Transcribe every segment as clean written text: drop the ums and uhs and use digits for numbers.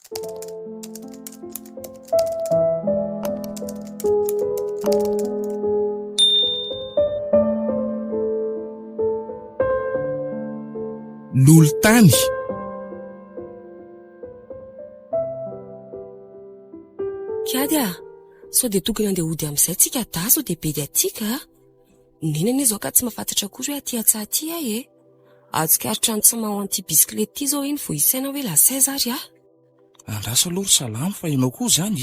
Lolotany. Kiady sao dia tokony andeha hody amin'izay tsika da sao dia be dia atsika nenana izao ka tsy mahafantatra akory hoe aty atsaty e atsikaritra ny tsy maho an'ity bisikilety ity zao iny vo isaina hoe la 16 ary Andrasa aloha ry salama fa ianao koa zany.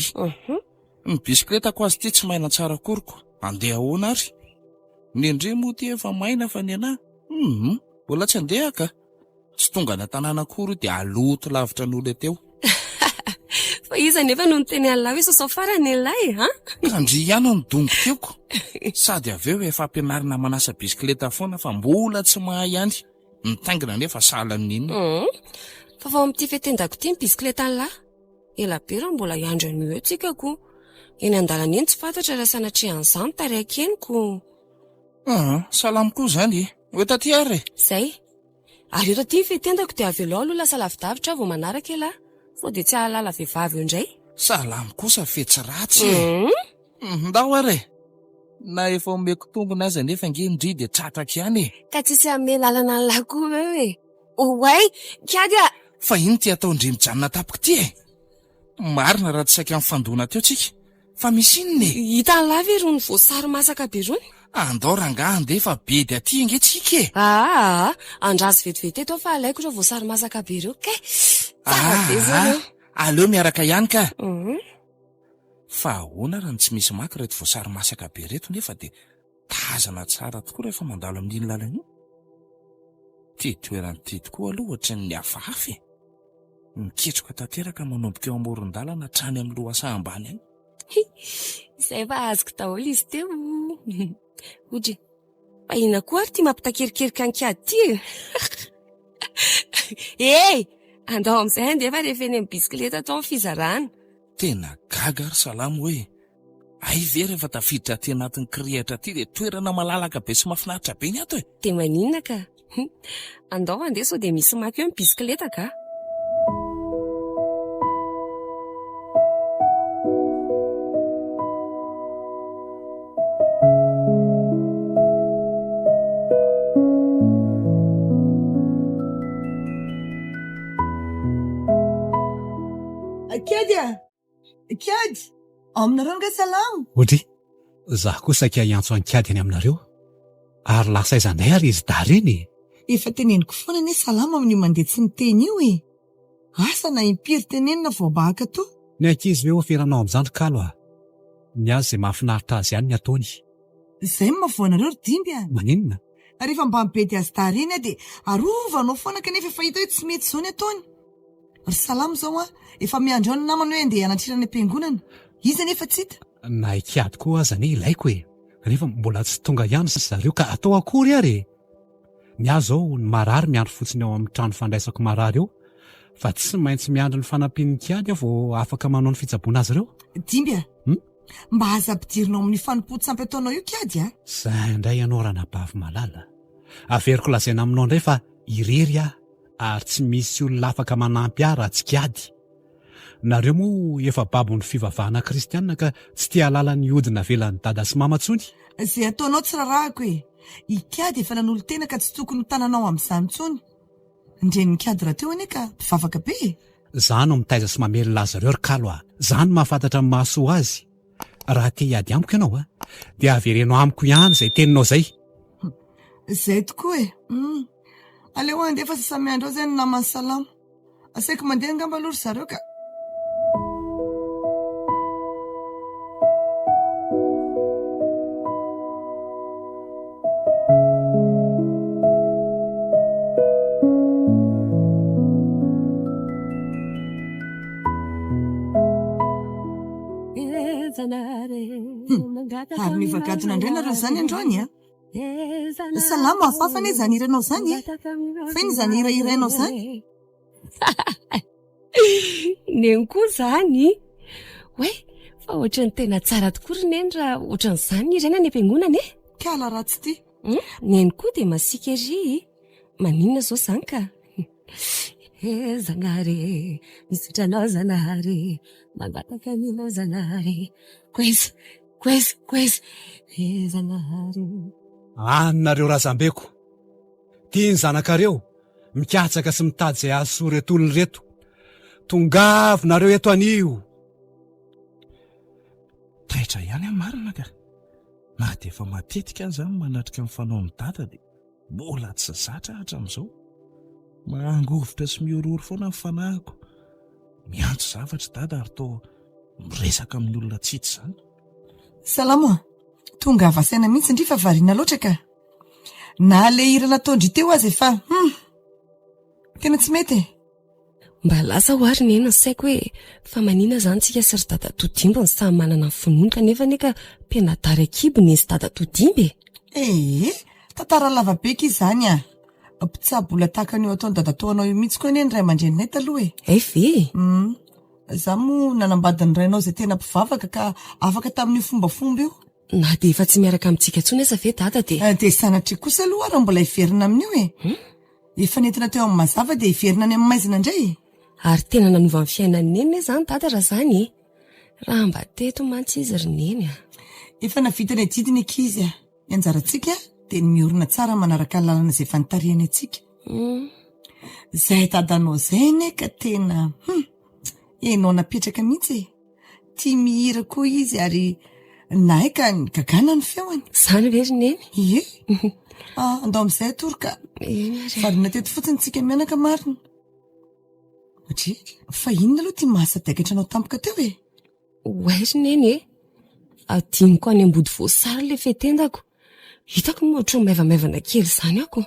Ny bisikileta ko azy ity tsy maina tsara koriko. Andeha ahoana ary? Ny andre moa ty efa maina fa ny anahy. Mbola tsy andeha ka. Tsy tonga na tanàna akory dia aloto lavitra n'olona teo. Fa iza nefa no niteny an'lahy hoe sosao farany an'lahy Kandry ihany ny dongo teoko. Sady avy eo efa ampianarina manasa bisikileta foana fa mbola tsy mahay ihany. Nitaingina nefa sahala ninona. Fa vao amin'ity fetendako ity ny bisikileta an'lahy. Ela be raha mbola iandro an'io eo tsika ko. Eny an-dalana eny tsy fantatra raha sanatria an'izany taraiky eniko. Salama koa zany. Hoe taty ary. Zay. Ary eto aty fetendako dia avy aloha aloha lasa lavidavitra vao manaraka elahy. Sao dia tsy ahalala vehivavy eo indray. Salama kosa fetsy ratsy. Ndao ary. Na efa omeko tombona aza nefa ngendry dia tratraka ihany. Ka tsisy ame lalana an'lahy koa hoe. Oay, kiady Fa iny ty atao ndry mijanona tapaka ty Marina raha tsy saika amin'ny fandona teo tsika. Fa misy inony. Hita an'lahy ve rony voasary masaka be rony? Andao rangaha andefa be dia aty inge tsika andrazy vetivety eto fa alaiko reo voasary masaka be reo. Kay, tsara be zao. Aleo miaraka ihany ka. Fa ahoana raha tsy misy maka reto voasary masaka be reto nefa dia tazana tsara tokoa rehefa mandalo amin'iny lalana iny. Ty toerana ty tokoa aloha ohatry ny hafahafa. Miketroka tanteraka manomboka eo amoron-dalana hatrany amin'ny lohasa ambany any. Izay fa azoko daholo izy teo. Odry, fa ina koa ary ty mampitakerikerika ny kiady ty. Andao amin'izay andefa rehefa eny amin'ny bisikileta atao amin'ny fizarana. Tena gaga ry salamo hoe ay ve rehefa tafiditra aty anatin'ny kirihatra aty dia toerana malalaka be sy mahafinaritra be ny ato Dia maninona ka? Andao andeha sao dia misy maka eo amin'ny bisikileta ka? Kiady, aminareo nga salamo. Odry, zaho kosa ka hiantso any kiady any aminareo. Ary lasa izanay ary izy dareny. Efa teneniko foana ne salamo amin'ny mandeha tsy niteny io Asa na impiry tenenina vao bahaka to. Ny ankizy hoe oferanao amin'izany kalo ny azy izay mahafinaritra azy ihany ny ataony. Izay mahavoanareo ry dimby Maninona? Rehefa mba mipety azy dareny dia arovanao foana kanefa efa hita hoe tsy mety izao ny ataony. Ry salamo zao efa miandro ao ny namany hoe andeha hanatrira ny am-piangonana. Iza nefa tsy hita. Na ikiady koa aza ne ilaiko rehefa mbola tsy tonga ihany zareo ka atao akory ary. Ny azy zao ny marary miandro fotsiny ao amin'ny trano fandraisako marary eo, fa tsy maintsy miandro ny fanampian'ny kiady vao afaka manao ny fitsaboana azy ireo. Dimby mba aza ampidirinao amin'ny fanompo-tsampy ataonao io kiady Zay indray ianao ranabavy malala. Averiko lazaina aminao indray fa irery ary tsy misy olona afaka manampy raha tsy kiady. Nareo moa efa babon'ny fivavahana kristianina ka tsy tia halala ny hodina velan'ny dada sy mama ntsony. Izay ataonao tsy rarahako ikiady efa nanolo tena ka tsy tokony ho tananao amin'izany ntsony. Ndren'ny kiady raha teo ane ka mpivavaka be. Zany no mitaiza sy mamelona azy ireo ry kalo Zany mahafantatra ny mahasoa azy. Raha te hiady amiko ianao dia averenao amiko ihany izay teninao zay. Izay tokoa aleo andefa sasamy andro ao zay ny namany salamo. Asaiko mandeha angamba aloha ry zareo ka. Ary nivagadina indray nareo zany androany salamo afafany zany iranao zany fa iny zany irairainao zany. Neny koa zany hoe fa ohatrany tena tsara tokoa ry neny raha ohatran'izany iraina any am-piangonana Kala ratsy ty. Neny koa dia masika ery maninona zao zany ka Zanare, misotranao zanare, mangataka anao zanare, kweza, zanare. Anareo razambeko, tiany zanakareo mikatsaka sy mitady izay azo soa reto olony reto. Tongavinareo eto anio. Taitra ihany amin'ny marina ka. Na dia efa matetika aza manatrika amin'ny fanao amin'ny dada dia mbola tsy zatra hatramin'izao. Mangovitra sy miororo foana ny fanahiko. Miantso zavatra dada ary toa miresaka amin'ny olona tsitsy izany. Salamo, tonga avasaina mihitsy ndry fa variana loatra ka. Na le hira nataondry teo azy efa tena tsy mety. Mba lasa ho ary nena saiko hoe fa manina zany tsika sy ry dada Todimbo ny samy manana ny finoana kanefa neka mpianadary akibony sy dada Todimbo. Tantara lavabeky izany a. Mpitsabola tahaka an'io ataony dada toanao io mihitsy koa anie ny ray aman-dreninay taloha e. Ve? Za moa nanambady ny rainao izay tena mpivavaka ka afaka tamin'io fombafomba io. Na dia efa tsy miaraka amintsika intsony aza ve dada dia? Dia sanatria kosa aloha raha mbola hiverina amin'io e. Efa nentina teo amin'ny mazava dia hiverina any amin'ny maizina indray. Ary tena nanova ny fiainany neny zany dada raha zany e. Raha mba teto mantsy izy ry neny a. Efa navita ny didiny ankizy a. Ny anjarantsika dia ny miorina tsara manaraka ny lalana izay fantarihany antsika. Zay dadanao zay neka tena enao napetraka mihitsy e. Tia mihira koa izy ary naika ny gagana ny feoany. Zany ve ry neny? Ie. Andao amin'izay atory varina teto fotsiny tsika mianaka marina. Fa inona aloha tia mahasadaikatra anao tampoka teo e? Oay ry neny e. Adiniko any ambody voasary le fetendako. Hitako moa ohatran'ny maivamaivana kely izany ako.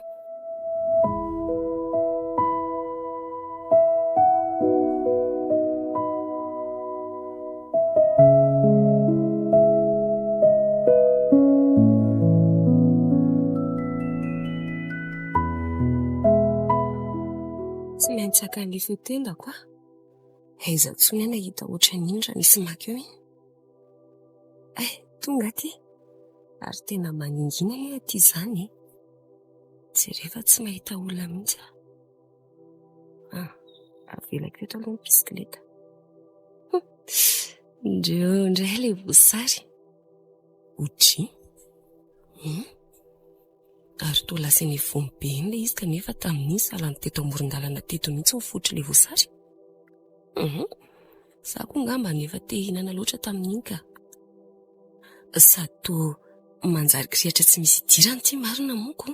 Tsy maintsy akan'ilay fetendako a. Aiza tsony ana hita ohatran'iny raha nisy maky eo iny. Tonga aty. Ary tena maningina ny aty izany e. Jereva tsy mahita olona mihitsy avelako eto aloha ny bisikileta. Ndreo indray ilay voasary. Otry. Ary toa lasa ny vombe iny ilay izy kanefa tamin'iny salany teto amoron-dalana teto mihitsy mifotry ilay voasary. Za koa ngamba nefa te hihinana loatra tamin'iny ka. Sady toa manjary kirihatra tsy misy idirany ty marina moko.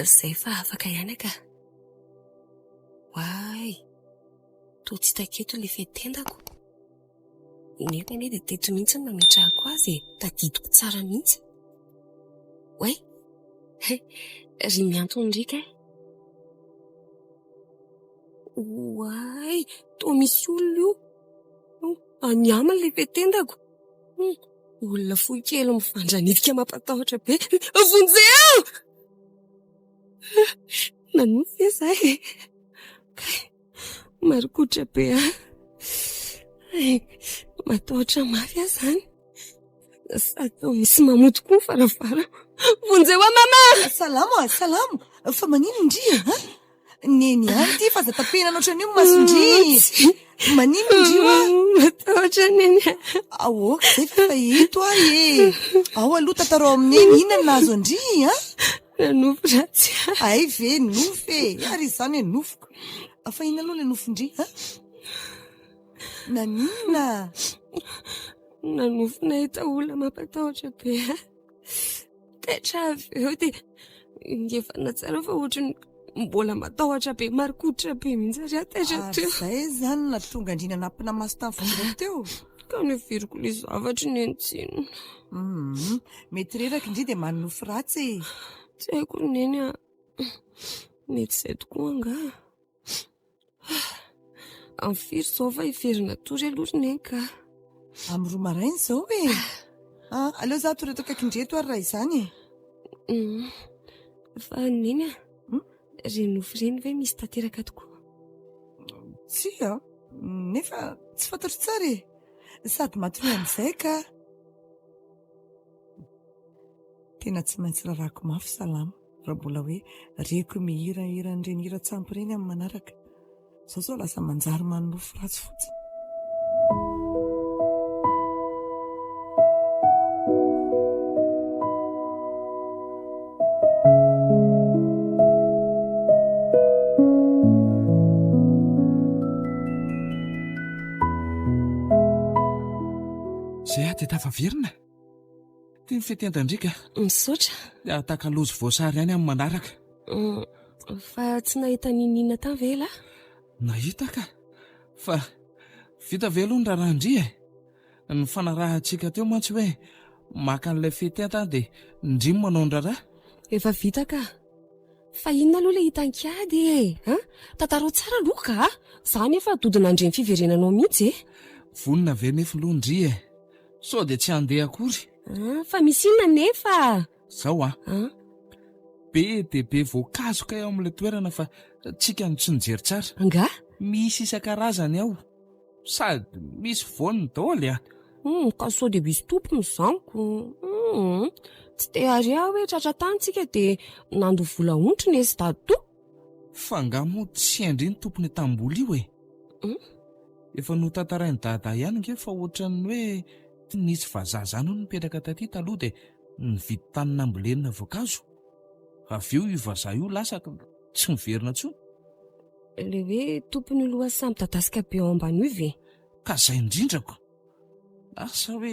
Zay fa afaka ihany ka. Way, toa tsy taketo ilay fetendako. Nefa anie dia teto mihitsy no nametrahako azy e. Tadidiko tsara mihitsy. Way, ry miantony ndrika e. Way, toa misy olona io. Any aminy ilay fetendako. Olona fohy kely mivandranidika mampatahotra be. Vonjeo! Nanofy e zay. Marikotra be matahotra mafy aho zany. Sady toa misy mamoto koa faravara. Vonjeo a mama! Salamo. Fa manino ndria? Neny ihany ty fa za tapena ohatran'io masondry. Manino ndrio a? Matahotra neny. Ahoaka zay fa hito e. Ao aloha tantarao amin'eny inona nazo andry a? Nanofy ratsy. Ay ve nofy e. Ary izany e nofiko. Fa inona aloha le nofindry a? Nanina? Nanofy nahita olona mampatahotra be. Tetra avy eo dia ngefana tsara fa ohatrany mbola matahotra be, marikotra be mihitsy ary tetra teo. Zay zany na tonga indrina nampina maso tamin'ny vonjeo teo. Ka neveriko ilay zavatra ny entsino. Mety reraka indri dia manofy ratsy e. Tsy haiko neny a. Mety izay tokoa nga. Amin'ny firy izao fa hiverina tory aloha neny ka. Amin'ny 2 maraina izao e. Aleo za toreto akaikindreto ary raha izany e. Fa neny a. Renofy reny ve misy tanteraka tokoa? Tsy nefa tsy fantatro tsara e. Sady matory amin'izay ka. Tena tsy maintsy rarako mafy Salamo. raha mbola hoe reko mihirahira n'ireny hira tsampy ireny amin'ny manaraka zao zao lasa manjary manofo ratsy fotsiny. Zay dia tafaverina tia ny fetendandrika misaotra takalozy voasary ihany amin'ny manaraka. Fa tsy nahita ninina tany ve lahy? Nahita ka fa vita ve aloha ny raharandria ny fanarahantsika teo mantsy hoe maka an'ilay fetenta dia ndrimy manao ny raharaha. Efa vita ka fa inona aloha ilay hitan-kiady tantarao tsara aloha ka izany efa dodina andreny fiverenanao mihitsy vonina ve nefa londria sao dia tsy handeha akory. Fa misy inona nefa zao be dia be voankazo ka eo amin'ilay toerana fa tsika no tsy nijery tsara. nga misy isan-karazany ao sady misy voany daoly ka sao dia misy tompony zaniko tsy te ary aho hoe tratra tanytsika dia nando vola ontry ny esy dato fa ngamo tsy andry ny tompony tamboly io efa no tantarainy dada ihany nge fa ohatran'ny hoe nisy vazaha zany no nipetraka taty taloha dia nividy tanina ambolenina voankazo avy eo io vazaha io lasa tsy miverina tsony. le hoe tompony loha samy dadasika be ao ambany io ve ka izay indrindrako asa hoe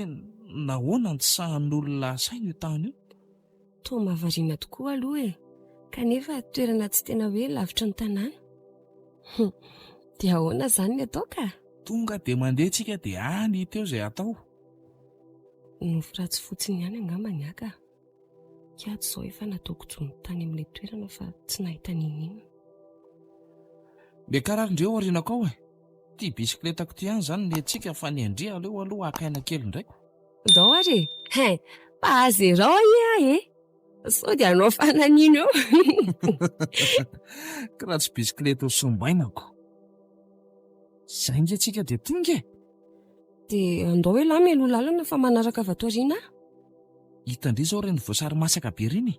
nahoana ny sahan'olona saina io tany io. toa mahavariana tokoa aloha kanefa toerana tsy tena hoe lavitra ny tanàna dia ahoana izany ny atao ka tonga dia mandeha tsika dia any teo izay atao. nofo ratsy fotsiny ihany angambany aka kiady izao efa nataoko jony tany amin'ilay toerana fa tsy nahita ninina. Bekararindreo aorianako ao tia bisikletako ty ihany izany ny antsika fa ny andria aleo aloha akaina kely ndraiky. dao ary pahazerao sao dia anao fananino eo ka raha tsy bisikleta ho sombainako izay nge tsika dia tonga dia andao hoe lahy melo lalana fa manaraka vatoriana hitandri zao reny voasary masaka be reny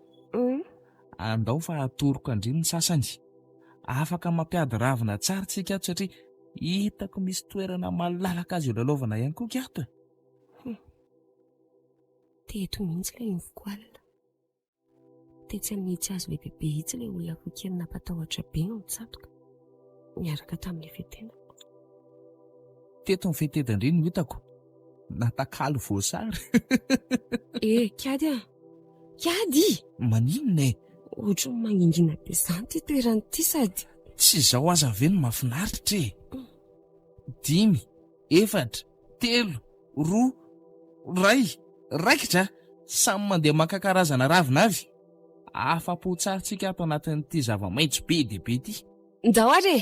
andao fa atoroko andriny ny sasany afaka mampiady ravina tsara tsika ato satria hitako misy toerana malalaka azy eo lalaovana ihany koa kiato teto mihitsy ilay mivokoalina tetsy amin'n'itsy azo lehibehibe hitsy ilay olona kokely nampatahotra be no mitsatoka miaraka tamin'ilay fetena teto ny fetedandreny hitako natakalo voasary kiady kiady maninona ohatra ny mangingina be izany ty toerany ity sady tsy izao aza ve no mahafinaritra 5, 4, 3, 2, 1 raikitra samy mandeha maka-karazana ravina avy afa-po tsara tsika ato anatin'ity zava-maitso be dia be ity. ndao ary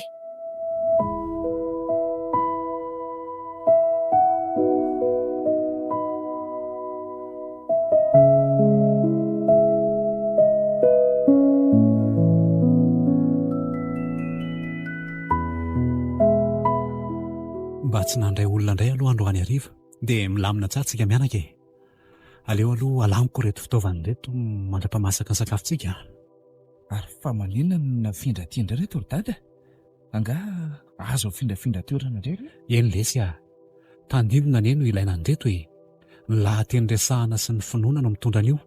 mba tsy nandray olona indray aloha androany hariva dia milamina tsara tsika mianaka aleo aloha alamiko reto fitaovany reto mandra-pamasaka ny sakafontsika. Ary fa maninona no nafindra tiandra reto ry dada anga azo findrafindra toerana indray eny lesy tandinona anie no ilaina andreto lahateny resahana sy ny finoana no mitondra an'io.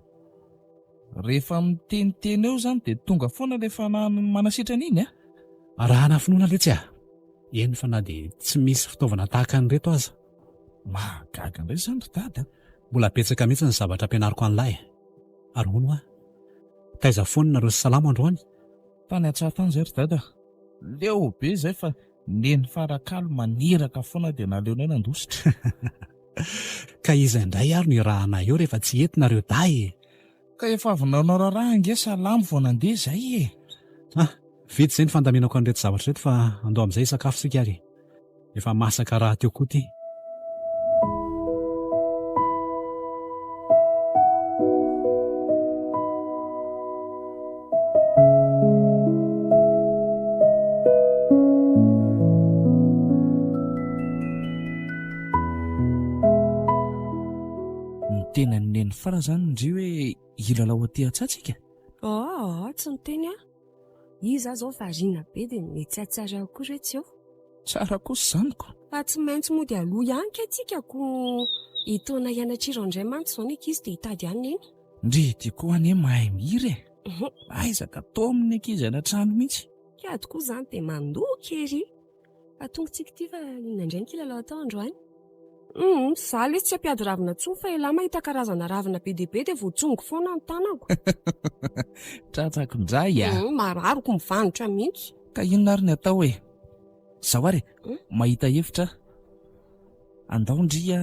Rehefa miteniteny eo zany dia tonga foana rehefa manasitrana iny rahana finoana letsy eny fa na dia tsy misy fitaovana tahaka ny reto aza mahagaga indray zany ry dada. mbola petsaka mihitsy ny zavatra ampianariko an'lahy ary hono taiza foana nareo sy salamo androany tany an-tsaha tany izay ry dada leo be izay fa neny farakalo maniraka foana dia naleonay nandositra ka iza indray ary ny rahana eo rehefa tsy entinareo day ka efa avy nanao raharaha nge salamo vao nandeha izay vitsy izay ny fandaminako an'ireto zavatra reto fa andao amin'izay sakafo sika ary efa masaka raha teo koa ty. tena neny fara zany ndry hoe ilalao aty antsatsika Tsy niteny izy zao variana be dia mety tsara akory etsy eo. Tsara kosa zaniko. Fa tsy maintsy mody aloha ihany ka atsika ko itona hianatra ireo indray mantsy zao ny ankizy dia hitady ihany eny. Ndrety koa anie mahay mihiry aizaka tao amin'ny ankizy anatrano mihitsy. Kiady koa izany dia mandoky ery. Fa tongotsika ity fa inandray ny kilalao atao androany. Zaho ilay tsy ampiady ravina tsoa fa ela mahita karazana ravina be dia be dia voatsongo foana ny tanako. Tratrako indray mararoko mivanitra mihitsy. Ka inona ary ny atao hoe zaho ary mahita hevitra andao ndria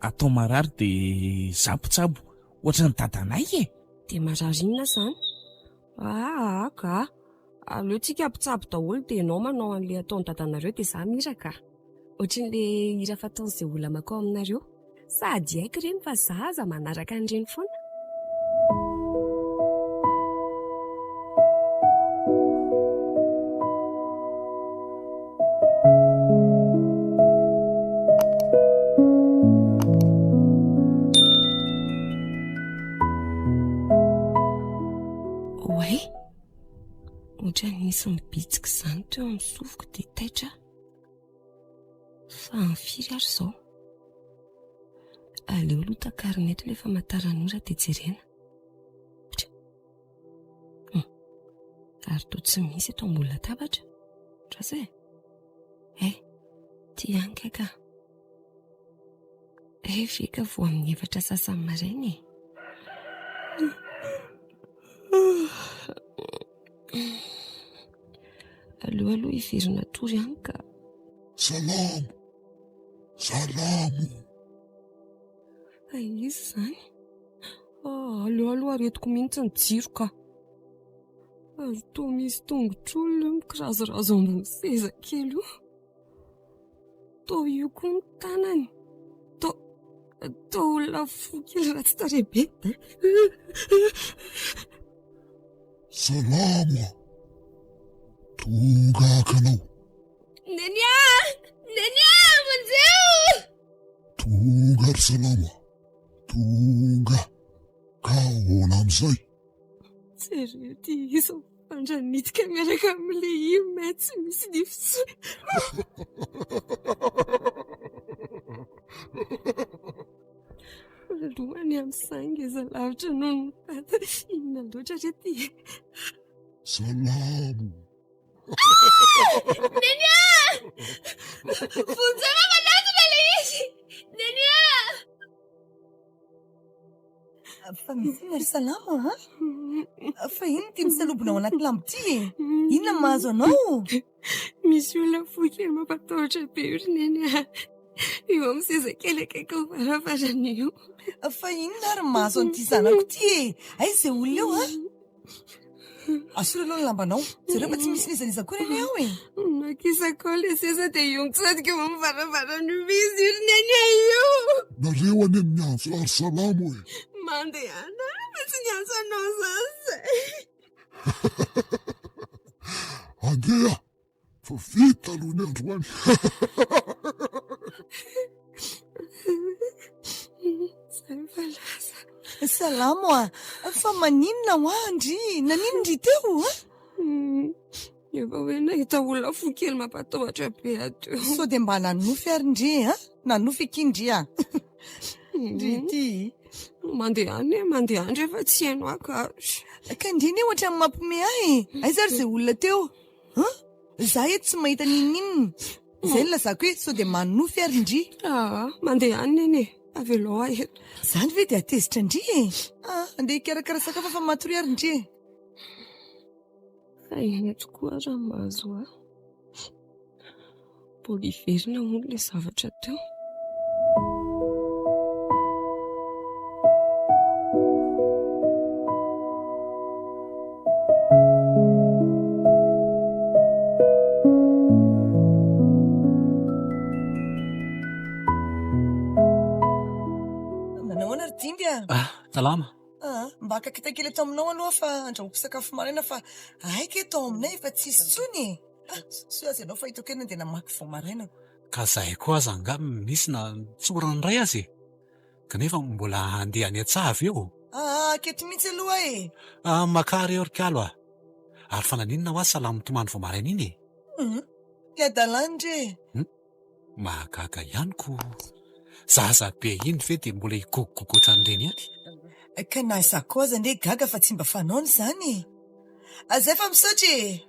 atao marary dia zapotsabo ohatra ny dadanay Dia marary inona izany? Ka aleotsika mpitsabo daholo dia ianao manao an'ilay ataon'ny dadanareo dia izaho miraka. Ohatran'ilay hira fataon'izay olona makao aminareo. Sady haiko ireny fa izaho aza manaraka an'ireny foana. Oay, ohatran'ny nisy mibitsika izany teo amin'ny sofiko dia taitra. Fa mifiry ary izao. Aleo aloha takarinety ilay famantaran'ora dia jerena. Ary toa tsy misy eto ambony latabatra. Trasa ty ihany ka. Veka vao amin'ny efatra sasany maraina. Aleo aloha iverina tory ihany ka. Salamo. Izy izany. Aleo aloha aretiko mihitsy ny jiro ka. Ary toa misy tongotr'olona mikirazirazo ambony seza kely io. Toa io koa ny tanany. Toa olona fo kely ratsy tarehibe. Salamo. Tonga kanao. Nenia, manzeo! Tonga ry salama. Tonga. Ka ahoana amin'izay? Jereo ty izy fandranitika miaraka amin'ilay io tsy misy nifitsy. Lohany amin'ny sainga iza lavitra noho ny tata. Inona loatra re ty? Salamo. Nenia! Vonjena malato ilay izy! Nenia! Fa misy ry salama fa ino ty misalobona ao anaty lambo ty inona mahazo anao? Misy olona foikely mampatahotra be io ry Nenia. Io amin'ny seza kely akaiky ao varavarana io. Fa inona ary mahazo an'ity zanako ty izay olona eo asolo aloha ny lambanao. Zareo fa tsy misy nizaniza koa reny ao Nakisako ao ilay seza dia io mitsadika eo amin'ny varavarana izy io ry Nenia io. Nareo any amin'ny antso ary salamo Mandehana fa tsy niantso anao izany. Andeha fa vita aloha ny androany. Salamo fa maninona ho andry nanino ndry teo Efa hoe nahita olona fo kely mampatahotra be ato. so dia mba nanofy ary ndry nanofy ikindry ndry ty mandeha rehefa tsy haino akazo. ka ndriny ohatra amin'ny mampime aiza ry izay olona teo za eto tsy mahita ninninona izay nylazako hoe so dia manofy ary ndry. Mandeha neny avelo eto izany ve dia atezitra ndry andeha hikarakara sakafo fa matory ary ndry iny tokoa raha mahazo mbola iverina moa ilay zavatra teo. Nanahoana ry Dindy Salama. Mba akakitaka eto aminao aloha fa andrahoako sakafo maraina fa aika eto aminay efa tsisy tsony so azy ianao fa hitako ena dia namaky vao maraina. Ka zahay koa aza angamba misy na tsorany iray azy kanefa mbola andeha any an-tsaha avy eo. Keto mihitsy aloha e. Makary orikalo ary fananinona ho azy salamo tomany vao maraina iny Le adalandre. mahagaga ihany ko zaza be iny ve dia mbola higogogogo ohatran'ireny ihany. Ka na sakoza ande gaga fa tsy mba fanaony zany. Azay fa misaotra e.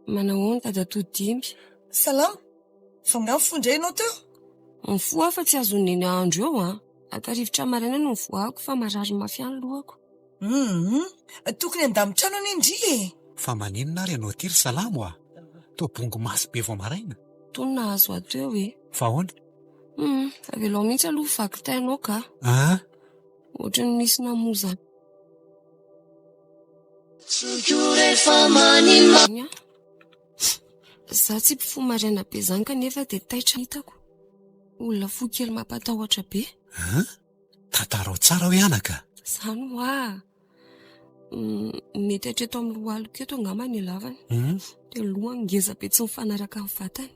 Manahoana Dadatoa-Dimby? Salama. Fa ngano fondray ianao teo? Mifoha aho fa tsy azo neny andro eo Akarivotra maraina no mivoako fa marary mafy any lohako. Tokony andamin-trano any indri e. Fa maninona ary ianao ty ry salamo toa bongo masy be vao maraina. Tony nahazo ato eo Fa ahoana? Avelao mihitsy aloha vaky tainao ka. Ohatra ny misy namoza. Za tsy mpifoha maraina be zany kanefa dia taitra hitako. Olona fo kely mampatahotra be. Tantarao tsara hoe anaka. Zany mety hatreto amin'ny lohaloko eto angamba ny lavany. Dia lohany ngeza be tsy mifanaraka amin'ny vatany.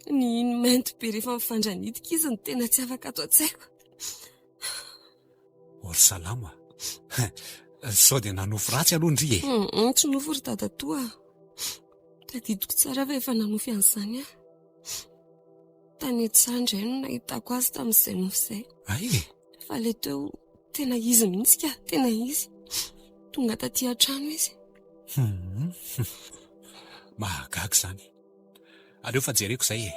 Ny iny mainty be rehefa mifandranidika izy ny tena tsy afaka ato an-tsaiko. Ory salamo sao dia nanofo ratsy aloha ndry e. Tsy nofo ry Dadatoa. Tadidiko tsara fa efa nanofy an'izany tany Etsandra no nahitako azy tamin'izay nofo izay. Fa le teo tena izy mihitsy ka, tena izy. Tonga taty an-trano izy. Mahagaga izany. Aleo fa jereko izay e.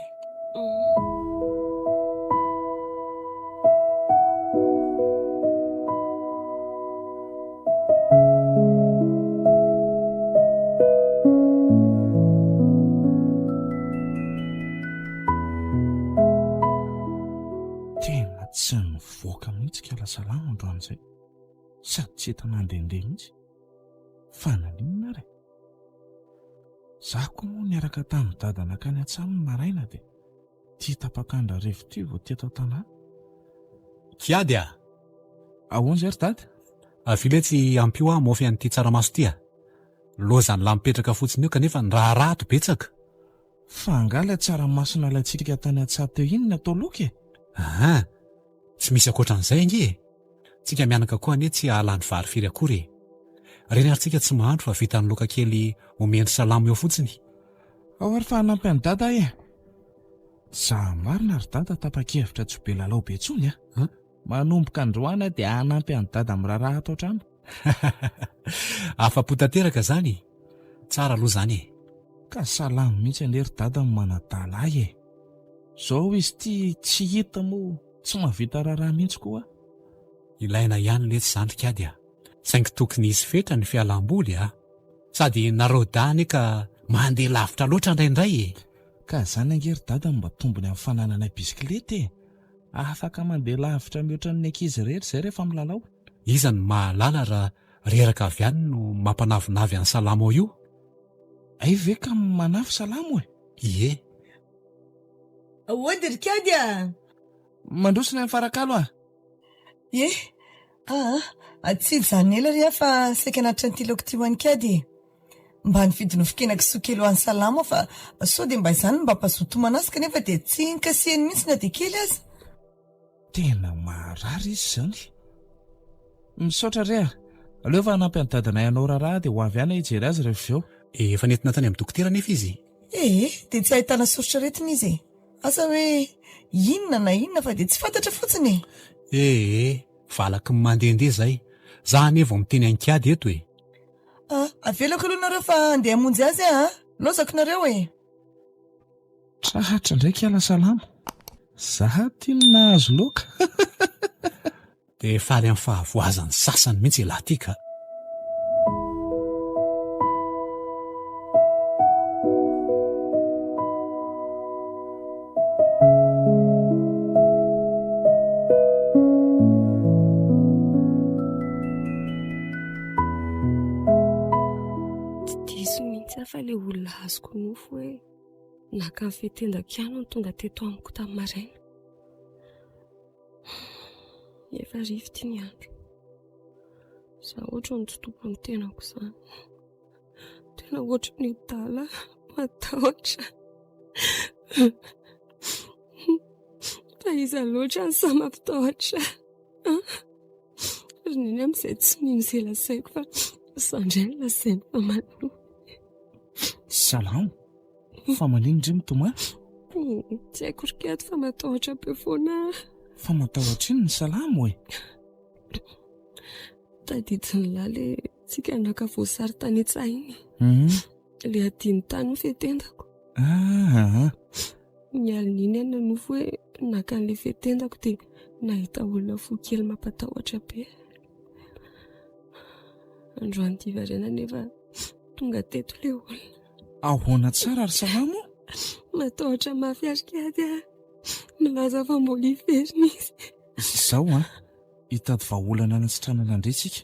Tena tsy mivoaka mihitsy kala salama androan'izay. Sady tsy hita mandehandeha mihitsy. Fananinona ary? Za koa moa niaraka tamin'ny dadana kany an-tsamo maraina dia tia tapakandra revo-ty vao teto an-tanàna. Kiady Ahoana izay ry dada? Avile tsy ampio mofy an'ity tsaramaso ty lozany la mipetraka fotsiny eo kanefa ny raharato betsaka. Fa angala tsaramasona latsirika tany an-tsaha teo iny natao loka e. Tsy misy akoatran'izay nge. Tsika mianaka koa anie tsy hahalany vary firy akory. Reny aritsika tsy mahandro fa vita ny loka kely omendry salamo eo fotsiny. Ao ary fa hanampy any dada e. Za marina ry dada tapa-kevitra tsy be lalao be tsony manomboka androana dia hanampy any dada amin'ny raharaha ato an-trano. Afa-po tanteraka zany. Tsara aloha zany e. Ka salamo mihitsy anie ry dada ny manadala e. Zao izy ty tsy hita moa tsy mahavita raharaha mihitsy koa. Ilaina ihany letsy zany Kiady saingy tokony hisy fetra ny fialam-boly sady narodany ka mandeha lavitra loatra indraindray e. Ka zany angery dada mba tombony amin'ny fananana bisikileta e. Afaka mandeha lavitra mihoatra ny ankizy rehetra izay rehefa milalao. Iza ny mahalala raha reraka avy any no mampanavinavy any salamo io. Ay ve ka manafy salamo e? Ie. Ahoana ry Kiady Mandrosina ny farakalo tsy zany ela ry fa saika anatitra ny tiloko ty hoan'ny Kiady. Mba nividy nofokena kisoa kely ho an'ny salamo fa sao dia mba izany mba mpazotomana azy kanefa dia tsy nkasihany mihitsy na dia kely azy. Tena marary izy zany. Misaotra rea. Aleo fa hanampy any dadanay anao raharaha dia ho avy any hijery azy rehefa avy eo. Efa nentina tany amin'ny dokotera nefa izy. Dia tsy ahitana soritra retina izy. Asa hoe inona na inona fa dia tsy fantatra fotsiny. Valaky mandehandeha zay. Za anie vao miteny any Kiady eto e. Avelako aloha nareo fa andeha hamonjy azy lozako nareo e. Trahatra ndraiky ala salamo. Zaha tiany nahazo loka. Dia faly amin'ny fahavoazany sasany mihitsy lahy ty ka. Fa le olona azoko nofo hoe naka ny fetendakano ny tonga teto amiko tamin'ny maraina. Efa rivo ty ny andro. Za ohatry ny totompo ny tenako izany. Tena ohatry ny dala matahotra. Iza loatra ny sama-pitahotra. Roneny amin'izay tsy mino izay lasaiko fa sandray ny lasainy fa maloha. Salamo, fa manino ndry mitomany? Tsy haiko rikato fa matahotra be foana. Fa matahotra iny ny Salamo e? Tadidiny lahy le tsika naka voasary tany Itsaha iny. Le adiny tany ho fetendako. Mialina iny nanofo hoe naka an'ilay fetendako dia nahita olona fo kely mampatahotra be. Androany ity varena nefa tonga teto ilay olona. Ahoana tsara ry Salamo? Matahotra mafy arikady aho. Milaza fa mbola hiverina izy. Izao hitady vahaolana anasitranana indretsika.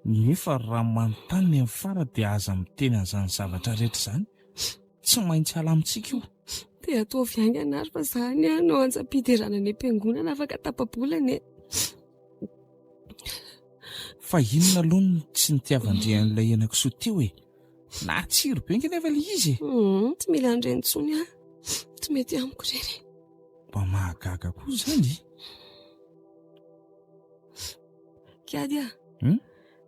Nefa raha manontany ny amin'ny fara dia aza miteny an'izany zavatra rehetra izany. Tsy maintsy alamintsika io. Dia atao viaingana ary fa izany nao antsapidirana ny am-piangonana afaka tapabolana e. Fa inona aloha no tsy nitiavan-drian'ilay henan-kisoa teo e? Natsiro be nefa ilay izy e. Tsy mila andreny intsony aho. Tsy mety amiko ireny. Mba mahagaga koa izany. Kiady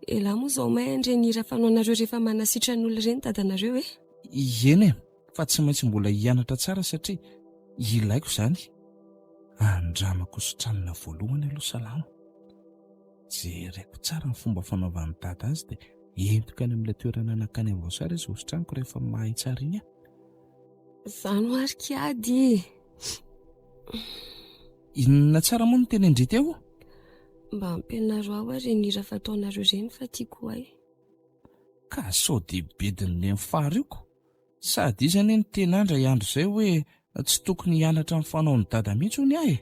ela moa izao mahay andrenira fanaonareo rehefa manasitra ny olona ireny dadanareo e? Eny fa tsy maintsy mbola hianatra tsara satria ilaiko izany. Andramako sotranina voalohany aloha Salamo. Jereko tsara ny fomba fanaovan'ny dada azy dia entoka any amin'ilay toerana anakany amin'ny voasary izy hositraniko rehefa mahay tsara iny. Izany ho ary Kiady. Inona tsara moa no teny indry teo? Mba ampianareo aho renira fataonareo ireny fa tiako ahy. Ka sao dia bedin'ny farioko. Sady izany ny tenandra iandro izay hoe tsy tokony hianatra amin'ny fanaon'ny dada mihitsy hono ahy.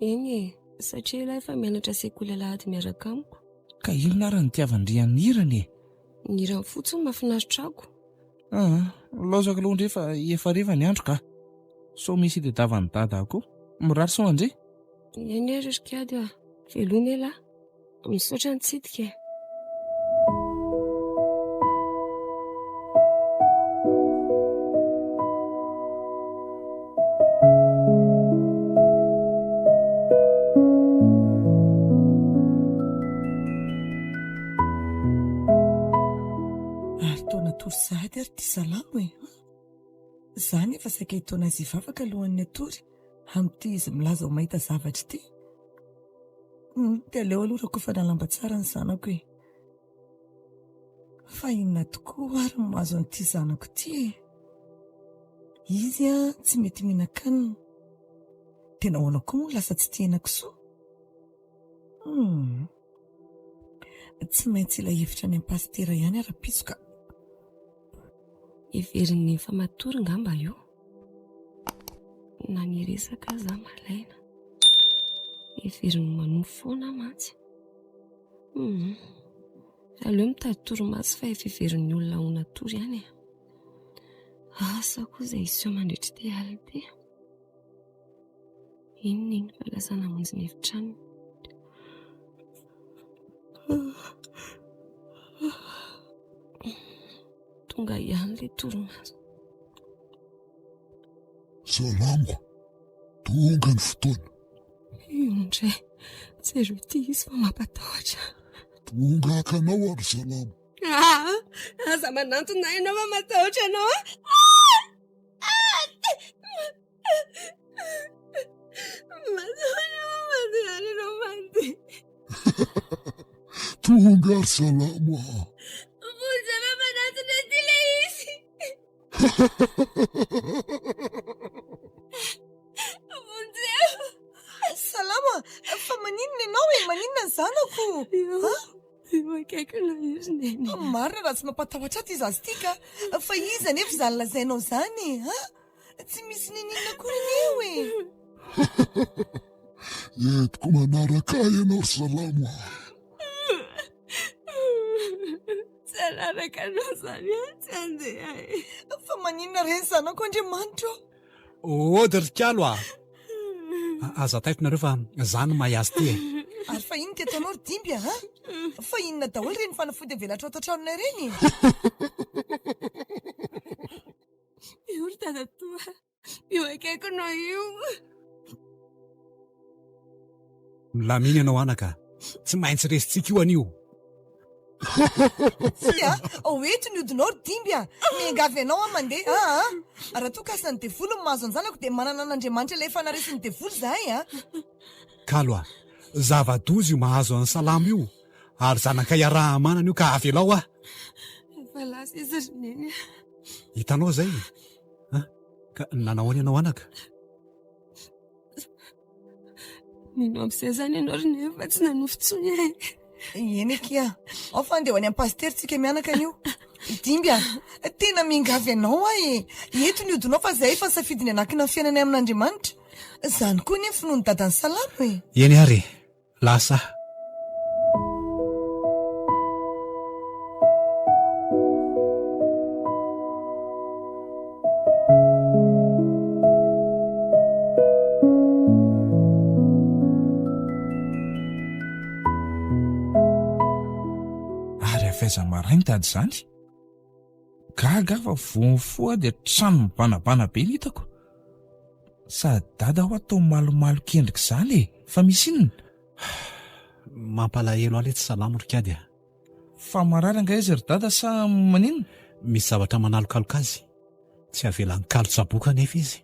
Eny satria ilay efa mianatra sekoly alahady miaraka amiko. Ka inona ary ny tiavan-drian'ny hirany e? Ny hirany fotsiny mahafinaritra ako. Laozako aloha ndray fa efa reva ny andro ka. So misy hidadavan'ny dada koa. Mirary sao andry? Eny ary Kiady velona ela. Misaotra ny tsidika. Sady ary ty Salamo e. Zany efa saika hitaona azy hivavaka alohan'ny atory amin'ity izy milaza ho mahita zavatra ity. Dia aleo aloha raha kofa nalamba tsara ny zanako e. Fa inona tokoa ary ny mahazo an'ity zanako ity e. Izy tsy mety mihinan-kanina. Tena ahoana koa moa lasa tsy tia henan-kisoa. Tsy maintsy ilay hevitra any am-pastera ihany ara-pitsoka. Heverin'ny famatory ngamba io. Na niresaka za malaina. Heverin'ny manofo foana mantsy. Aleo mitady torimaso fa heverin'ny olona ho natory ihany. Asa koa izay iseho mandritra ty ality. Inona fa lasa namonjy ny hevitrany. Tonga ihany ilay torimaso. Salamo, tonga ny fotoana. Indray, tsy ero ity izy fa mampatahotra. Tonga hakanao ary Salamo. Aza manantona ianao fa matahotra anao. Tonga ary Salamo. Vonjava manantona ty ilay izy. Vonjava. Salamo, fa maninona ianao e? Maninona ny zanako? Akaiky na izy neny. Marina raha tsy mampatahotra aty izy ity ka. Fa izy anefa izany lazainao izany. Tsy misy ninina koa eo e. Entiko manaraka ianao Salamo. Tsy anaraka anao izany tsy andeha e. Fa maninona reny zanako Andriamanitra? Derikalo aza taitronareo fa zany mahay azy ty e. Ary fa iny tetanao ry dimby fa inona daholo reny fanafody velatra ao an-tranonay reny? Io ry dadatoa, io akaiky nao io. Milamina ianao anaka, tsy maintsy resintsika io anio. Tsy oeto ny odinao dimby miangavy ianao mandeha raha toa kasany devoly ny mahazo anjanako dia manana an'Andriamanitra ilay efa naresiny devoly zahay Kalo zava-doza io mahazo an'ny salamo io, ary zanaka iaraha-manana io ka avelao Efa lasa izy ry neny. Hitanao zay ka nanao ianao anaka. Nino amin'izay zany ianao ry neny fa tsy nanofontsony eny eky ao fa andeha ho any amin'ny paster tsika mianaka an'io. Dimby tena miangavy ianao eto ny odinao fa zay efa safidiny anakina ny fiainana amin'Andriamanitra. Zany koa ny finoany dadan'ny salamo Eny ary lasa faiza marainy tady zany gaga fa voafoa dia trano mibanabana be ny hitako. Sady dada ho atao malomalo kendrika izany fa misy inona? Mampalahelo aho tsy salamo ry kady Fa mararanga izy ry dada sa maninona? Misy zavatra manalokaloka azy, tsy avelan'ny kalo-tsaboka nefa izy.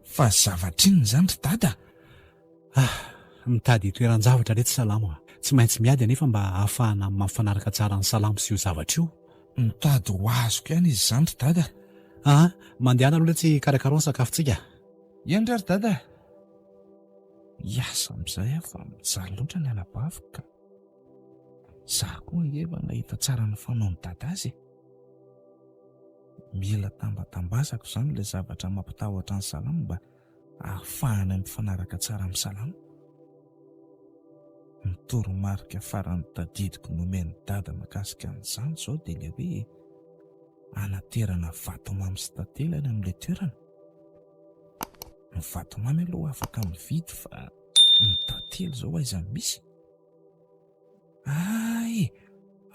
Fa zavatra inona izany ry dada? Mitady toeran-javatra re tsy salamo tsy maintsy miady anefa mba ahafahana mampifanaraka tsara ny salamo sy io zavatra io. Mitady ho azoko ihany izy izany ry dada. Mandehana aloha tsy karakaro ny sakafontsika. Eny ry dada. Iasa amin'izay fa mijaly loatra ny anabaviko. Zaho koa efa nahita tsara ny fanaon'ny dada azy. Mila tambatambazako izany ilay zavatra mampitahotra ny salamo mba ahafahana mifanaraka tsara amin'ny salamo. Ny toromarika farany tadidiko nomeny dada makasika an'izany izao dia ilay hoe anaterana vatomamy sy tantely any amin'ilay toerana. Ny vatomamy aloha afaka mividy fa ny tantely izao aiza misy?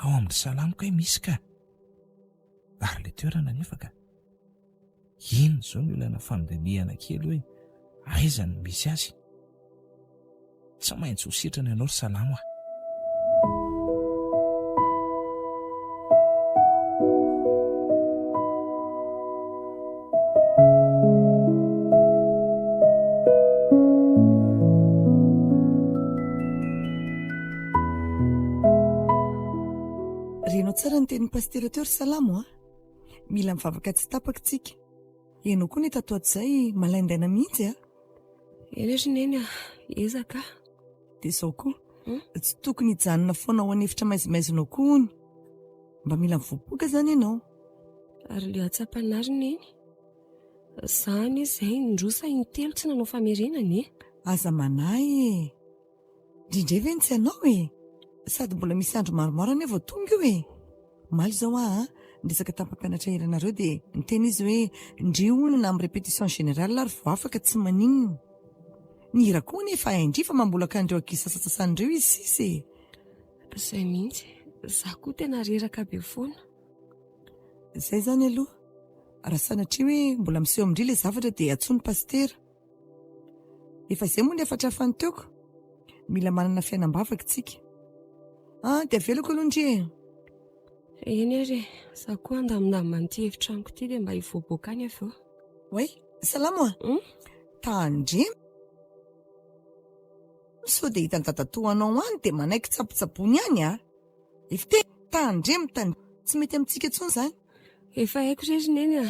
Ao amin'ny salamo kay misy ka. Ary ilay toerana nefa ka ino izao no ilaina fandinihana kely hoe aiza no misy azy? Tsy maintsy ho sitrana ianao ry salamo renao tsara ny tenin'ny pastera teo ry salamo mila mivavaka tsy tapaka tsika. Ianao koa ny tatoato izay malaindaina mihitsy eny ry neny ezaka. Dia izao koa tsy tokony hijanona foana ao anefitra maizimaizinao koa ony, mba mila mivoapoaka izany ianao. Ary le atsapanary neny zany izay indrosa intelo tsy nanao famerenana Aza manahy indrindray ve ny tsy anao sady mbola misy andro maromaro ane vao tonga io Maly izao ndresaka tampampianatra iranareo dia niteny izy hoe ndry onona amin'ny répétition générale ary vao afaka tsy maninona. Ny hira koa nefa haindry fa mambolaka andreo akisasasasandreo izy sisy Izay mihitsy za koa tena reraka be foana. Izay zany aloha raha sanatria hoe mbola miseho amindry ilay zavatra dia atsony pastera. Efa izay moa ny efatra afany teoko, mila manana fiainam-bavaka tsika. Dia avelako aloha ndry Eny ary za koa andamindamina ity efitraniko ity dia mba hivoaboaka any avy eo. Way salamo tandremo sao dia hitany dadatoanao any dia manaiky tsapotsaboany any ifite tandremo tsy mety amintsika intsony izany. Efa haiko rery neny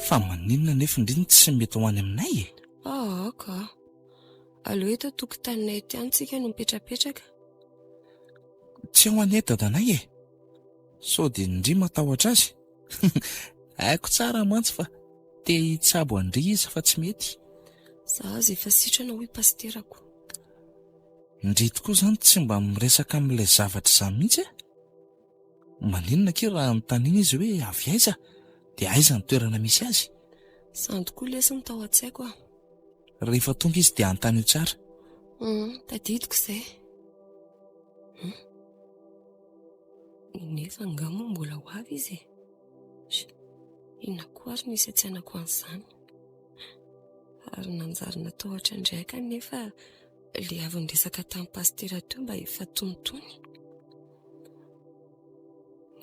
Fa maninona nefa indrindra tsy mety ho any aminay ka aleo eto tokontaninay ity antsika no mipetrapetraka. Tsy ho any dadanay sao dia indry matahotra azy. Haiko tsara mantsy fa te hitsabo andry izy fa tsy mety. Za aza efa sitrana hoy pasterako. Indry tokoa izany tsy mba miresaka amin'ilay zavatra izany mihitsy maninona ke raha nontaniana izy hoe avy aiza dia aiza ny toerana misy azy? Izany tokoa lesy ny tao an-tsaiko rehefa tonga izy dia anontany io tsara. Tadidiko izay. Nefa angamo mbola ho avy izy. Inona koa ary nisy atsianako an'izany. Ary nanjary natao hatrandraika nefa le avy niresaka tamin'ny pastera teo mba efa tonitony.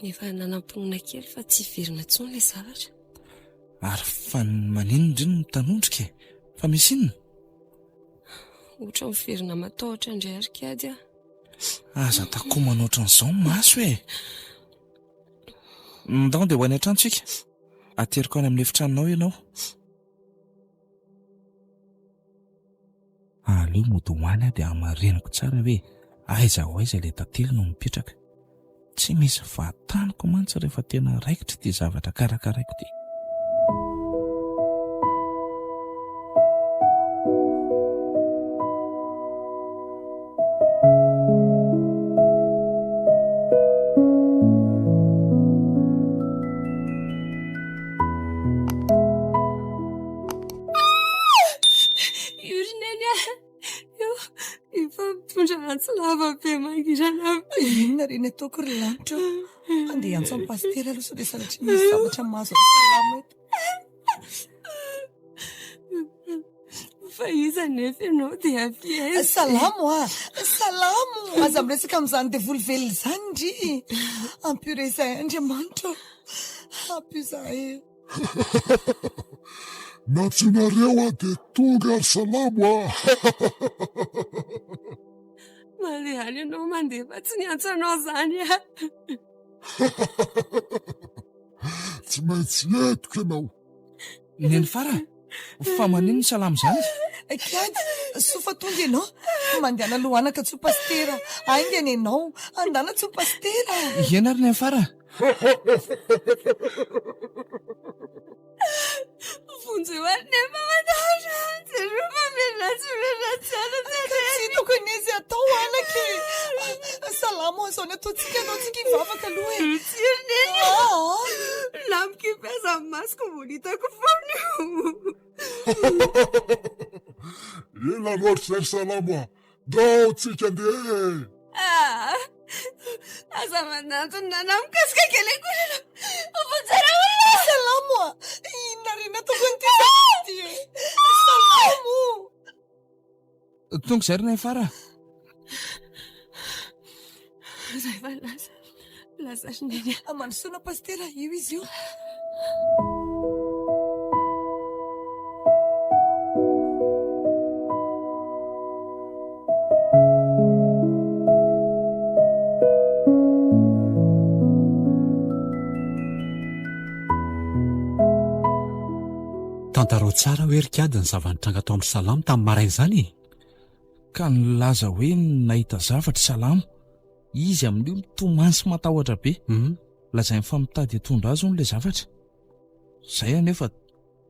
Nefa nanamponina kely fa tsy verina intsony ilay zavatra. Ary fa manino indriny no tanondrika fa misy inona? Ohatra miverina matahotra indray ary kiady aho. Aza takoa manao ohatran'izao maso e. Ndao dia ho any an-trantsika. Ateriko any amin'ny efitranonao ianao. Aleo mody hoany dia amareniko tsara hoe aiza ho aiza ilay tantely no mipetraka. Tsy misy vataniko mantsy rehefa tena raikitra ity zavatra karakaraiko ity. Inona reny ataoko ry lanitra andeha antso amin'ny pastera aloha sao dia sanatria misy zavatra mahazo salama eto. Fa iza nefa ianao dia avy salamo salamo aza miresaka amin'izany dia volively izany ndry ampio izahay Andriamanitra ampio izahay. Natsinareo dia tonga ary salamo Malehany ianao mandeha fa tsy niantso anao izany Tsy maintsy etiko ianao. Neny fara, fa manino ny salamo izany? Kiady, sofa tonga ianao mandehana lohanaka tso pastera. Aingana ianao andana tso pastera. Iena ary neny fara? Vonjy ho ary nefa matahotra. Jereo mamelona tsara. Tsy tokony izy atao anake. Salamo izao ny ataontsika ianao tsika hivavaka aloha e. Tsiriny lamiko ipiasa amin'ny masoko mbola hitako foana. Ela loatra izay salamo ndao tsika andeha. Aza manantony nanamikasika kely kosa. Vonjara olona. Salamo inona reny ataoko an'ity zavatra ity Salamo. Tonga izay ry neny fara. Rehefa lasa neny. Amanosoana pastera io izy io. Tantaro tsara hoe rikady ny zavanitranga tao amin'ny salamo tamin'ny maraina izany. Ka nilaza hoe nahita zavatra salamo. Izy amin'io mitomany sy matahotra be. Lazainy fa mitady hitondra azy hono ilay zavatra. Izay anefa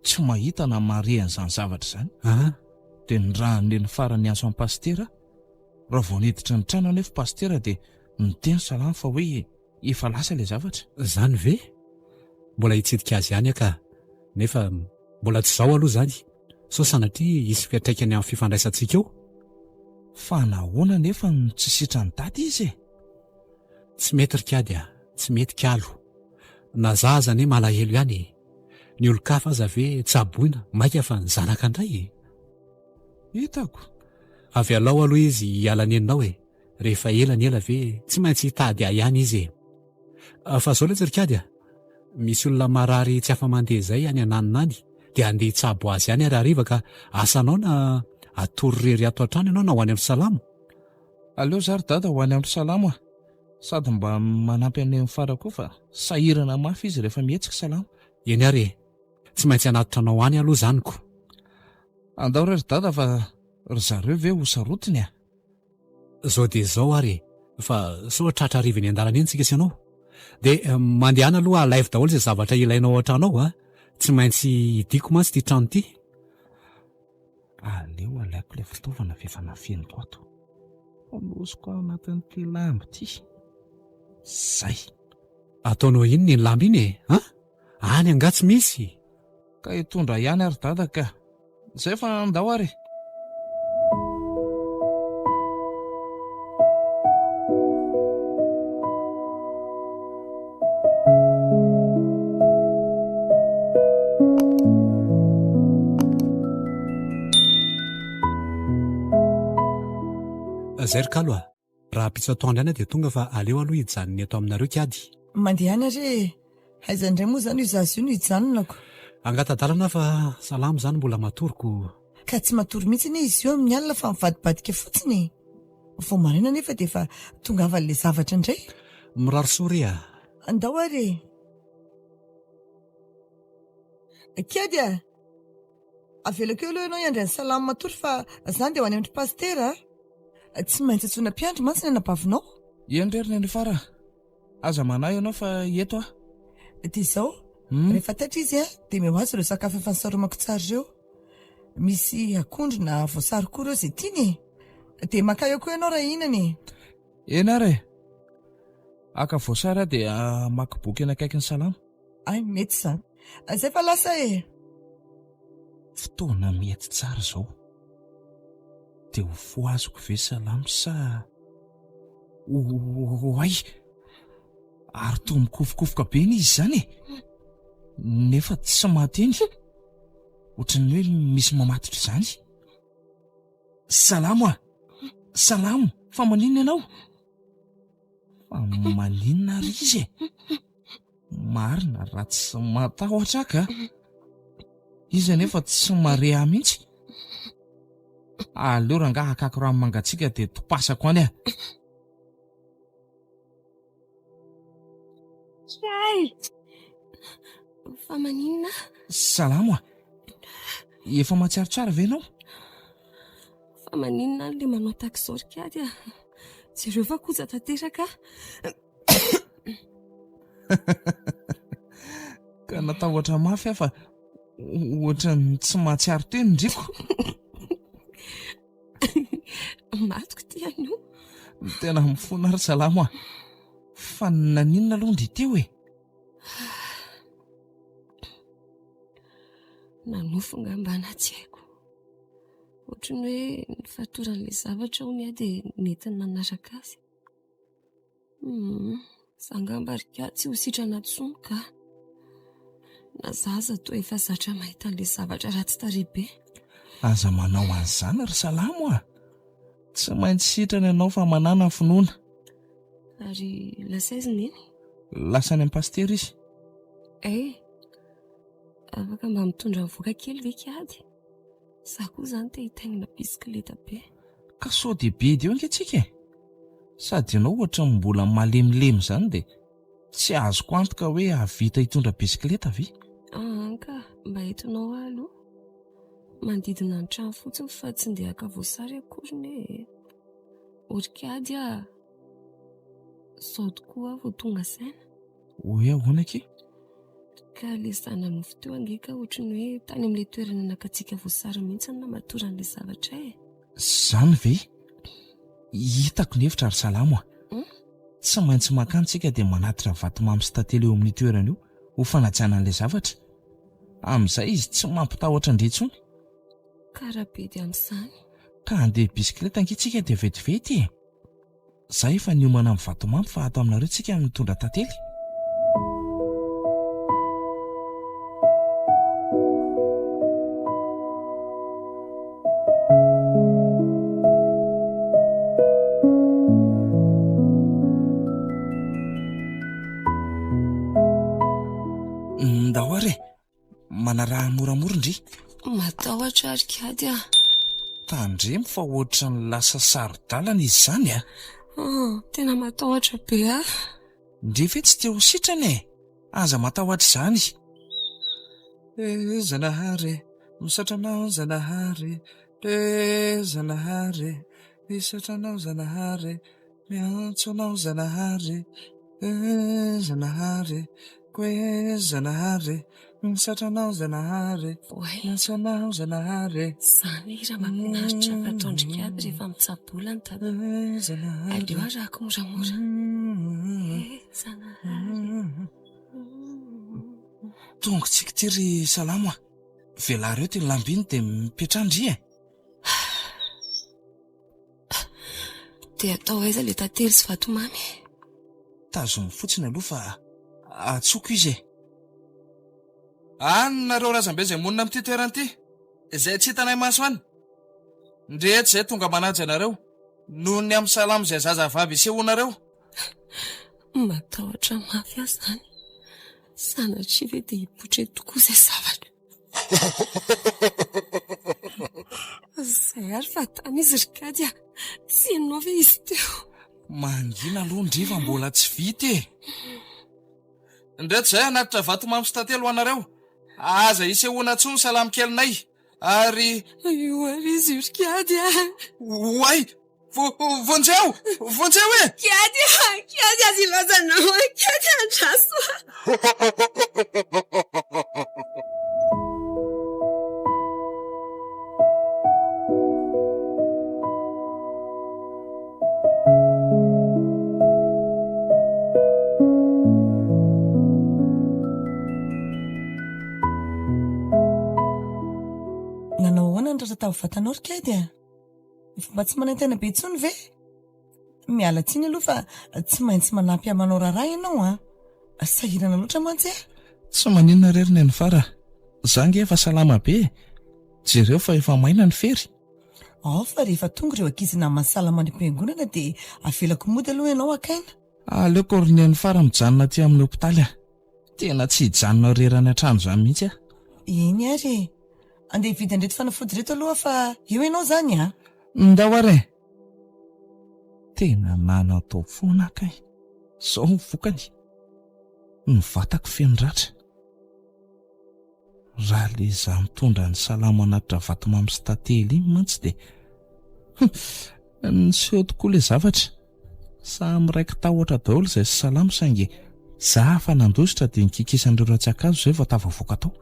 tsy mahita na marehan'izany zavatra izany. Dia ny raha neny farany anso amin'ny pastera. Raha vao niditra ny trano anefa pastera dia niteny salamo fa hoe efa lasa ilay zavatra. Izany ve? Mbola hitsidika azy ihany ka nefa mbola tsy izao aloha izany. So sanatria hisy fiantraikany amin'ny fifandraisantsika eo. Fa nahoana nefa tsy sitrany daty izy e? Tsy mety rikady tsy mety kalo. Na zaza ne malahelo ihany. Ny olo-kafa aza ve tsaboina maika fa ny zanaka indray. Hitako. Avy alao aloha izy hiala neninao e. Rehefa ela ny ela ve tsy maintsy hitady ahy ihany izy. Fa zao ilay rikady misy olona marary tsy afa-mandeha izay any ananiny dia andeha tsabo azy ihany ary hariva ka asanao na atory rery ato an-trano ianao na ho any amin'ny salamo. Aleo zary dada ho any amin'ny salamo sady mba manampy an'ny fara koa fa sahirana mafy izy rehefa mihetsika salamo. Eny ary tsy maintsy anatitra anao any aloha zaniko. Andao ry dada fa ry zareo ve ho sarotiny Zao dia zao ary fa soa tratra hariva ny an-dalana eny tsika sy ianao. Dia mandehana aloha alaivo daholo izay zavatra ilainao an-tranao tsy maintsy hidiko mantsy ity trano ity. Aleo alaiko ilay fitaovana fifanafeniko ato. Olosiko ao anatin'ity lambo ity. Zay. Ataonao iny ny lambo iny Any angatsy misy. Ka hitondra ihany ary dada ka. Zay fa andao ary. Zay ry kalo a, raha pitsatoandry any dia tonga fa aleo aloha hijanony eto aminareo kiady. Mandehana re aizandray moa zany io zazy io no hijanonako. Angatadalana fa salamo zany mbola matoroko. Ka tsy matory mihitsy ne izy io amin'ny alina fa mivadibadika fotsiny. Vao marina nefa dia efa tonga avan'ilay zavatra indray. Miraro sory a. Andao ary. Kiady a, avelako eo aloha ianao iandry ny salamo matory fa zany dia ho any amin'ny pastera. Tsy maintsy antsoina mpiandry mantsy ny anabavinao. Endrerina ny fara. Aza manahy ianao fa eto a. Dia izao, rehefa taitra izy a, dia meo azy ireo sakafo efa nisaromako tsara ireo. Misy akondro na voasary koa ireo izay tiany. Dia maka eo koa ianao raha inany. Ena re. Aka voasary dia maka boky eny akaiky ny salamo. Ay, mety izany. Izay fa lasa e. Fotoana mety tsara izao. Dia ho foaziko ve salamo sa oay, ary toa mikofokofoka be ny izy izany e. Nefa tsy mateny. Ohatran'ny hoe misy mamatotra izany. Salamo a. Salamo, fa maninona ianao? Fa maninona ry izy e? Marina raha tsy matahotra ka. Izy nefa tsy marea mihitsy. Aleo rangaha hakako rano mangatsiaka dia topasako any a. Fa maninona? Salamo a. Efa matsiarotsara ve ianao? Fa maninona ilay manao takizao ry kiady a? Jereo fa koza tanteraka. Ka natahotra mafy aho fa ohatran'ny tsy mahatsiaro teny ndriko. Matoko ty anio. Tena mifona ry salamo a. Fa naninona aloha ndi teo e? Nanofo ngambana tsy haiko. Ohatrany hoe ny fatoran'ilay zavatra ho dia netiny manaraka azy. Zangamba ry kiady tsy ho sitrana tsony ka. Na zaza toa efa zatra mahita an'ilay zavatra ratsy tarehy be. Aza manao an'izany ry salamo a. Tsy maintsy sitrana ianao fa manana finoana. Ary lasaiziny iny? Lasa any amin'ny pastera izy. Afaka mba mitondra voaka kely ve kiady? Za koa zany te hitaingina bisikileta be. Ka sao dia be dia eo anketsika e. Sady ianao ohatra mbola malemilemy izany dia tsy azoko antoka hoe havita hitondra bisikileta ve? Ka mba entinao aloha. Mandidina ny trano fotsiny fa tsy ndeha haka voasary akory ne. Ory kiady a. Sao tokoa vao tonga saina. Hoe ahoana ke? Ka ilay zananofo teo angeka ohatrany hoe tany amin'ilay toerana nakatsika voasary mihitsy na matoran'ilay zavatra e. Zany ve? Hitako ny hevitra ry salamo a. Tsy maintsy makany tsika dia manatitra vatomamy sy tantely eo amin'ny toerana io ho fanajana an'ilay zavatra. Amin'izay izy tsy mampitahotra indray intsony. Karabe dia amin'izany. Ka handeha bisikileta anketsika dia vetivety e. Zay efa niomana amin'ny vatomamy fa ato aminareo tsika mitondra tantely. Ndao ary manaraha moramora indry. Matahotra ary kiady a. Tandremo fa ohatran'ny lasa sarodalana izy izany a. Tena matahotra be a. Ndre ve tsy te ho sitrana e? Aza matahotra izany. Zanahary, misatranao zanahary. Zanahary, misatranao zanahary. Miantso anao zanahary. Zanahary, koe zanahary. Misatranao zanahary. Miantso anao zanahary. Zany raha mahafinaritra fataondry kiady rehefa mitsabola ny tady. Aleo aho rako moramora. Zanahary. Tongotsika ty ry salamo a. Velareo teny lambiny dia mipetrandry e. Dia atao aiza le tantely sy vatomamy? Tazony fotsiny aloha fa atsoko izy e. Anareo razambe izay monina amin'ity toerana ity, izay tsy hitanay maso any. Ndrehetra izay tonga manaja anareo noho ny amin'ny salamo izay zazavavy isehonareo. Matahotra mafy aho izany. Sanatria ve dia hipoitra tokoa izay zavatra. Izay ary fa tany izy rikady a. Tsy hainao ve izy teo? Mangina aloha ndriva mbola tsy vita e. Ndrehetra izay anatitra vatomamy sy tantely ho anareo. Aza isehoana tsony salamo kelinay ary... Io ary izy rikady a. Oay! Vonjeo! Vonjeo e! Kiady azy ilazanao. Kiady andraso. Nanao ahoana ny rahatao vatanao rikady a? Mba tsy manantena be intsony ve? Miala tsiny aloha fa tsy maintsy manampy amanao raharaha ianao a. Sahirana loatra mantsy a. Tsy maninona reriny any fara. Zangy efa salama be. Jereo fa efa maina ny fery. Fa rehefa tonga ireo ankizy namany salama ny am-piangonana dia avelako mody aloha ianao akaina. Aleoko ronen'ny fara mijanona aty amin'ny hopitaly a. Tena tsy hijanona rerany hatrano izany mihitsy a. Iny ary. Andeha hividy andreto fanafody reto aloha fa eo ianao zany a. Ndao are. Tena nanatao foana kay. Zao ny vokany. Ny vatako fendratra. Raha le za mitondra ny salamo anatitra vatomamy sy tantely iny mantsy dia niseho tokoa le zavatra. Samy raiky tahotra daholo izay sy salamo saingy za fa nandositra dia nikikisan'ireo ratsakazo izay vao tavavoaka tao.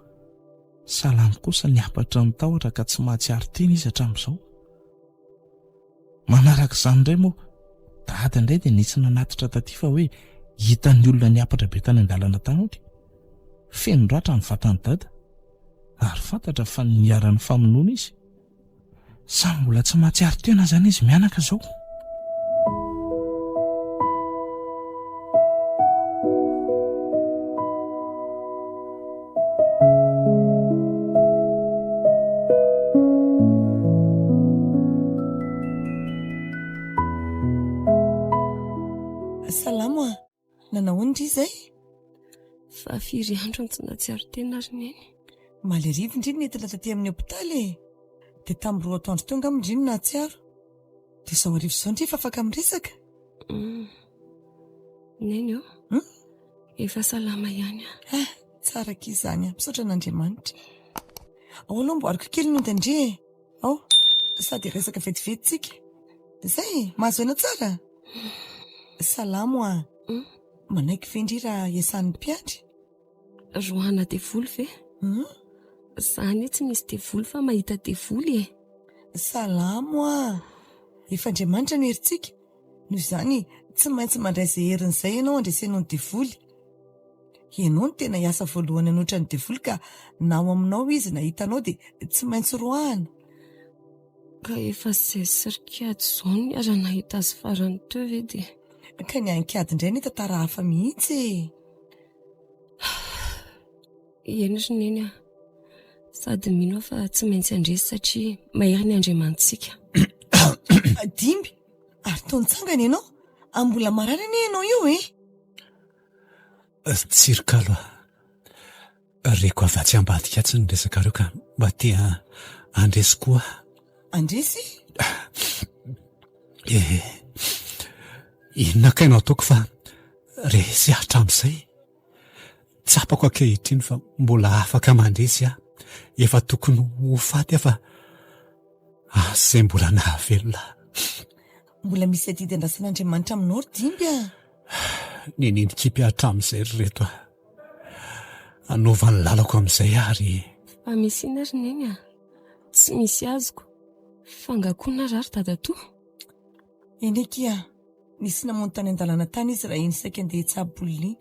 Salamo kosa niapatra ny tahotra ka tsy mahatsiaro teny izy hatramin'izao. Manaraka izany indray moa dada indray dia nisy nanatitra taty fa hoe hitan'ny olona niapatra be tany an-dalana tany ohatry. Fendratra ny vatany dada ary fantatra fa niara-ny famonoana izy. Sa mbola tsy mahatsiaro tena izany izy mianaka izao. Salamo a. Nanao ndry izay? Fa firy andro tsy nahatsiaro tena ary neny. Malerivo indriny netila taty amin'ny hopitaly e. Dia tamin'ny 2 atoandro tonga amindriny nahatsiaro. Dia izao arivo izao ndry efa afaka miresaka. Neny io? Efa salama ihany a. Tsara k'izany izany a. Misaotra an'Andriamanitra. Ao aloha mboariko kely noho tandre e. Ao sady resaka vetivety-tsika. Dia izay mahazo aina tsara. Salamo a. Manaiky ve ndry raha iasan'ny mpiandry? Roana devoly ve? Zany tsy misy devoly fa mahita devoly e. Salamo a. Efa Andriamanitra no herintsika. Noho izany tsy maintsy mandray izay herin'izay ianao andresenao ny devoly. Ianao no tena hiasa voalohany anoatra ny devoly ka na ao aminao izy na hitanao dia tsy maintsy roahana. Ka efa izay sirikady izao ny ara nahita azy farany teo ve dia? Ka ny ankady indray ny tantara hafa mihitsy e. Eny ry neny a. Sady mino fa tsy maintsy andresy satria mahery ny Andriamantsika. Dimby, ary tonitsangana ianao? Mbola mararana ianao io e? Tsirikalo reko avy atsy ambadika tsy ny resakareo ka mba tia andresy koa. Andresy? Inona kainao ataoko fa resy hatramin'izay. Tsapako ankehitriny fa mbola afaka mandresy aho. Efa tokony ho faty fa izay mbola nahavelona. Mbola misy adidy andrasan'Andriamanitra aminao ry Dimby a. Ninikipy hatramin'izay ry reto a. Anaova ny lalako amin'izay ary. Fa misy ina ry neny a. Tsy misy azoko. Fangakona rary dada-to. Eny eky a. Nisy namono tany an-dalana tany izy raha iny saika andeha hitsaboly iny.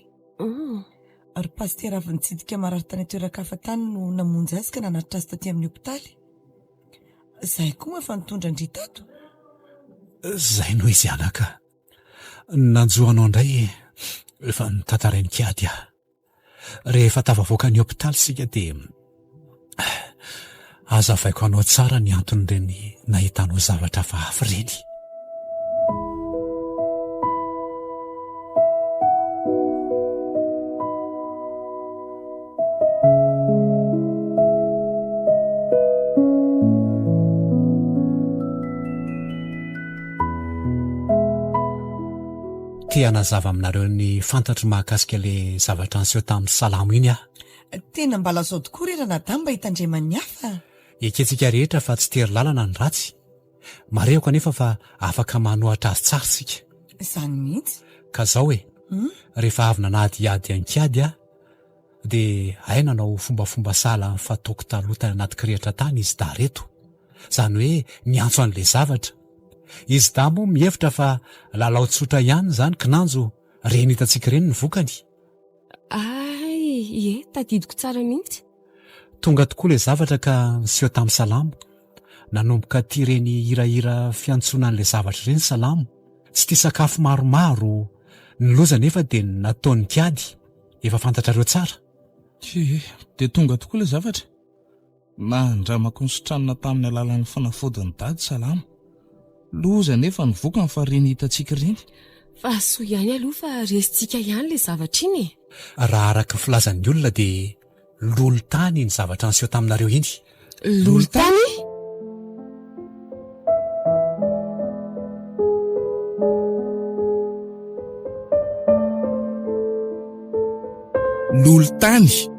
Ary pastera avy nitsidika marary tany toeran-kafatany no namonjy azy ka nanatitra azy taty amin'ny hopitaly. Zahay koa efa nitondra ndritato. Zay no izy anaka. Nanjoanao indray efa nitantarainy kiady aho. Rehefa tafavoaka ny hopitaly sika dia azavaiko anao tsara ny anton'ireny nahitanao zavatra hafa ireny. Tia nazava aminareo ny fantatro mahakasika ilay zavatra niseho tamin'ny salamo iny aho. Tena mbala zao tokoa ry Ranadà mba hitandreman'ny hafa. Ekentsika rehetra fa tsy tery lalana ny ratsy. Mareo kanefa fa afaka manohatra azy tsara sika. Izany mihitsy. Ka zao rehefa avy nanadiady an-kiady aho dia hay nanao fombafomba sahala fataoko taloha tany anaty kirihitra tany izy da reto. Izany hoe miantso an'ilay zavatra. Izy da moa mihevitra fa lalao tsotra ihany zany kinanjo reny hitantsika ireny ny vokany. Tadidiko tsara mihitsy. Tonga tokoa ilay zavatra ka niseho tamin'ny salamo. Nanomboka tia ireny hirahira fiantsonan'ilay zavatra ireny salamo. Tsy tia sakafo maromaro. Ny loza nefa dia nataony kiady. Efa fantatrareo tsara. Dia tonga tokoa ilay zavatra. Nandramako ny sotranina tamin'ny alalan'ny fanafodiny dady salamo. Loza nefa ny vokany fa reny hitantsika ireny. Fa soa ihany aloha fa resitsika ihany ilay zavatra iny. Raha araka filazan'ny olona dia lolo tany ny zavatra niseho taminareo iny. Lolo tany? Lolo tany.